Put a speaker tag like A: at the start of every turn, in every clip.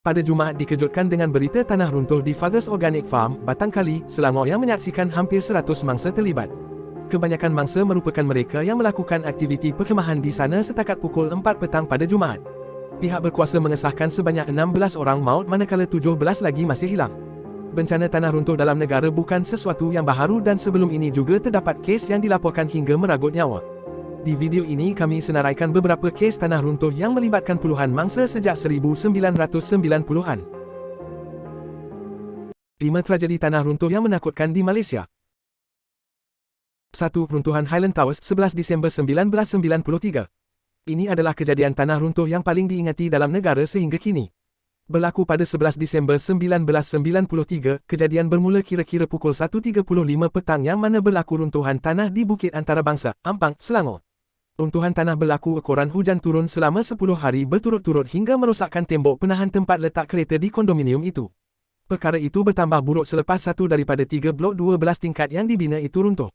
A: Pada Jumaat dikejutkan dengan berita tanah runtuh di Fathers Organic Farm, Batangkali, Selangor yang menyaksikan hampir 100 mangsa terlibat. Kebanyakan mangsa merupakan mereka yang melakukan aktiviti perkhemahan di sana setakat pukul 4 petang pada Jumaat. Pihak berkuasa mengesahkan sebanyak 16 orang maut manakala 17 lagi masih hilang. Bencana tanah runtuh dalam negara bukan sesuatu yang baharu dan sebelum ini juga terdapat kes yang dilaporkan hingga meragut nyawa. Di video ini kami senaraikan beberapa kes tanah runtuh yang melibatkan puluhan mangsa sejak 1990-an. 5 tragedi tanah runtuh yang menakutkan di Malaysia. 1. Runtuhan Highland Towers, 11 Disember 1993. Ini adalah kejadian tanah runtuh yang paling diingati dalam negara sehingga kini. Berlaku pada 11 Disember 1993, kejadian bermula kira-kira pukul 1.35 petang yang mana berlaku runtuhan tanah di Bukit Antarabangsa, Ampang, Selangor. Runtuhan tanah berlaku ekoran hujan turun selama 10 hari berturut-turut hingga merosakkan tembok penahan tempat letak kereta di kondominium itu. Perkara itu bertambah buruk selepas satu daripada 3 blok 12 tingkat yang dibina itu runtuh.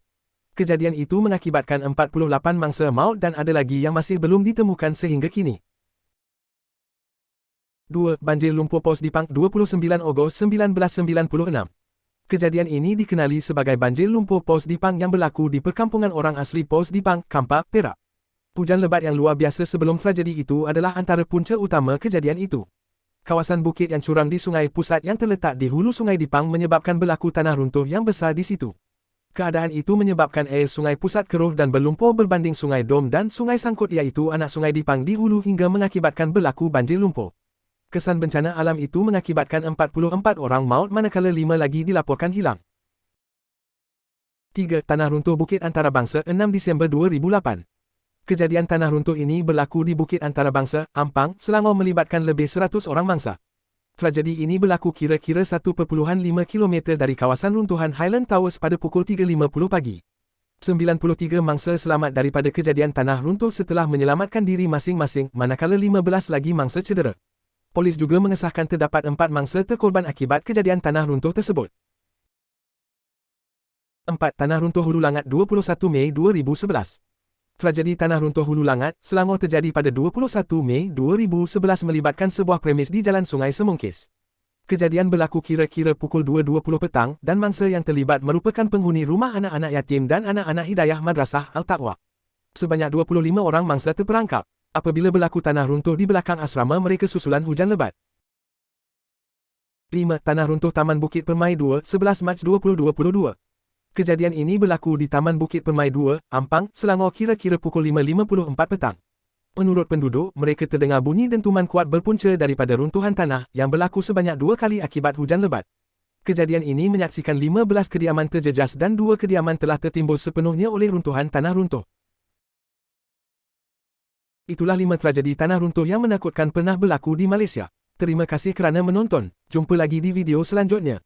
A: Kejadian itu mengakibatkan 48 mangsa maut dan ada lagi yang masih belum ditemukan sehingga kini. 2. Banjir lumpur Pos Dipang, 29 Ogos 1996. Kejadian ini dikenali sebagai banjir lumpur Pos Dipang yang berlaku di perkampungan orang asli Pos Dipang, Kampak, Perak. Hujan lebat yang luar biasa sebelum tragedi itu adalah antara punca utama kejadian itu. Kawasan bukit yang curam di Sungai Pusat yang terletak di hulu Sungai Dipang menyebabkan berlaku tanah runtuh yang besar di situ. Keadaan itu menyebabkan air Sungai Pusat keruh dan berlumpur berbanding Sungai Dom dan Sungai Sangkut iaitu anak Sungai Dipang di hulu hingga mengakibatkan berlaku banjir lumpur. Kesan bencana alam itu mengakibatkan 44 orang maut manakala 5 lagi dilaporkan hilang. 3. Tanah runtuh Bukit Antarabangsa, 6 Disember 2008. Kejadian tanah runtuh ini berlaku di Bukit Antarabangsa, Ampang, Selangor melibatkan lebih 100 orang mangsa. Tragedi ini berlaku kira-kira 1.5 km dari kawasan runtuhan Highland Towers pada pukul 3.50 pagi. 93 mangsa selamat daripada kejadian tanah runtuh setelah menyelamatkan diri masing-masing, manakala 15 lagi mangsa cedera. Polis juga mengesahkan terdapat 4 mangsa terkorban akibat kejadian tanah runtuh tersebut. 4. Tanah runtuh Hulu Langat, 21 Mei 2011. Tragedi tanah runtuh Hulu Langat, Selangor terjadi pada 21 Mei 2011 melibatkan sebuah premis di Jalan Sungai Semungkis. Kejadian berlaku kira-kira pukul 2.20 petang dan mangsa yang terlibat merupakan penghuni rumah anak-anak yatim dan anak-anak hidayah Madrasah Al-Taqwa. Sebanyak 25 orang mangsa terperangkap. Apabila berlaku tanah runtuh di belakang asrama mereka susulan hujan lebat. 5. Tanah runtuh Taman Bukit Permai 2, 11 Mac 2022. Kejadian ini berlaku di Taman Bukit Permai 2, Ampang, Selangor kira-kira pukul 5.54 petang. Menurut penduduk, mereka terdengar bunyi dentuman kuat berpunca daripada runtuhan tanah yang berlaku sebanyak 2 kali akibat hujan lebat. Kejadian ini menyaksikan 15 kediaman terjejas dan 2 kediaman telah tertimbul sepenuhnya oleh runtuhan tanah runtuh. Itulah 5 tragedi tanah runtuh yang menakutkan pernah berlaku di Malaysia. Terima kasih kerana menonton. Jumpa lagi di video selanjutnya.